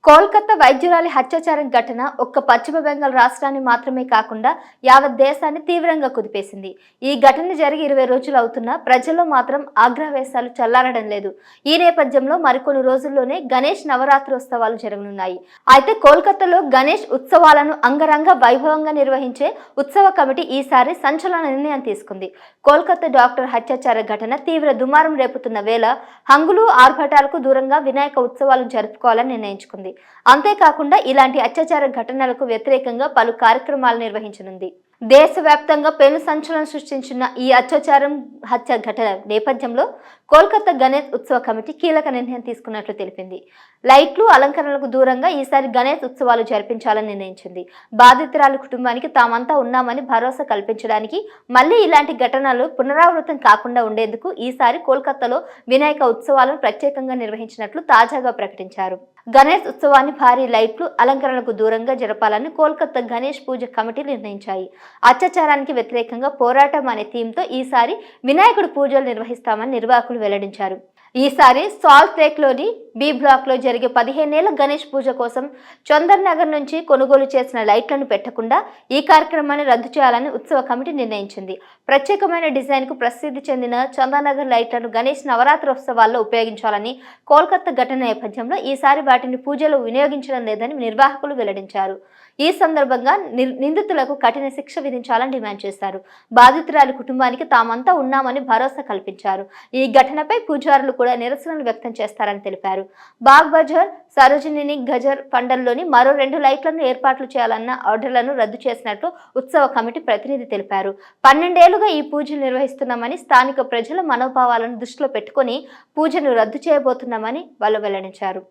కోల్కతా వైద్యురాలి హత్యాచారం ఘటన ఒక్క పశ్చిమ బెంగాల్ రాష్ట్రాన్ని మాత్రమే కాకుండా యావత్ దేశాన్ని తీవ్రంగా కుదిపేసింది. ఈ ఘటన జరిగి 20 రోజులు అవుతున్నా ప్రజల్లో మాత్రం ఆగ్రహవేశాలు చల్లారడం లేదు. ఈ నేపథ్యంలో మరికొన్ని రోజుల్లోనే గణేష్ నవరాత్రోత్సవాలు జరగనున్నాయి. అయితే కోల్కతాలో గణేష్ ఉత్సవాలను అంగరంగ వైభవంగా నిర్వహించే ఉత్సవ కమిటీ ఈసారి సంచలన నిర్ణయం తీసుకుంది. కోల్కతా డాక్టర్ హత్యాచార ఘటన తీవ్ర దుమారం రేపుతున్న వేళ హంగులు ఆర్భటాలకు దూరంగా వినాయక ఉత్సవాలను జరుపుకోవాలని నిర్ణయించుకుంది. అంతేకాకుండా ఇలాంటి అత్యాచార ఘటనలకు వ్యతిరేకంగా పలు కార్యక్రమాలు నిర్వహించనుంది. దేశవ్యాప్తంగా పెను సంచలనం సృష్టించిన ఈ అత్యాచారం హత్య ఘటన నేపథ్యంలో కోల్కతా గణేష్ ఉత్సవ కమిటీ కీలక నిర్ణయం తీసుకున్నట్లు తెలిపింది. లైట్లు అలంకరణలకు దూరంగా ఈసారి గణేష్ ఉత్సవాలు జరిపించాలని నిర్ణయించింది. బాధితురాలి కుటుంబానికి తామంతా ఉన్నామని భరోసా కల్పించడానికి, మళ్లీ ఇలాంటి ఘటనలు పునరావృతం కాకుండా ఉండేందుకు ఈసారి కోల్కతాలో వినాయక ఉత్సవాలను ప్రత్యేకంగా నిర్వహించినట్లు తాజాగా ప్రకటించారు. గణేష్ ఉత్సవాన్ని భారీ లైట్లు అలంకరణకు దూరంగా జరపాలని కోల్కతా గణేష్ పూజ కమిటీ నిర్ణయించాయి. అత్యాచారానికి వ్యతిరేకంగా పోరాటం అనే థీమ్తో ఈసారి వినాయకుడి పూజలు నిర్వహిస్తామని నిర్వాహకులు వెల్లడించారు. ఈసారి సాల్ట్ లేక్లోని బి బ్లాక్లో జరిగే 15 ఏళ్ల గణేష్ పూజ కోసం చందర్ నగర్ నుంచి కొనుగోలు చేసిన లైట్లను పెట్టకుండా ఈ కార్యక్రమాన్ని రద్దు చేయాలని ఉత్సవ కమిటీ నిర్ణయించింది. ప్రత్యేకమైన డిజైన్కు ప్రసిద్ధి చెందిన చందనగర్ లైట్లను గణేష్ నవరాత్రోత్సవాల్లో ఉపయోగించాలని కోల్కతా ఘటన నేపథ్యంలో ఈసారి వాటిని పూజలో వినియోగించడం లేదని నిర్వాహకులు వెల్లడించారు. ఈ సందర్భంగా నిందితులకు కఠిన శిక్ష విధించాలని డిమాండ్ చేశారు. బాధితురాలి కుటుంబానికి తామంతా ఉన్నామని భరోసా కల్పించారు. ఈ ఘటనపై పూజారులు కూడా నిరసనలు వ్యక్తం చేస్తారని తెలిపారు. బాగ్ బజార్, సరోజిని గజర్ పండల్లోని మరో 2 లైట్లను ఏర్పాట్లు చేయాలన్న ఆర్డర్లను రద్దు చేసినట్లు ఉత్సవ కమిటీ ప్రతినిధి తెలిపారు. 12 ఏళ్లుగా ఈ పూజలు నిర్వహిస్తున్నామని, స్థానిక ప్రజల మనోభావాలను దృష్టిలో పెట్టుకుని పూజను రద్దు చేయబోతున్నామని వాళ్ళు వెల్లడించారు.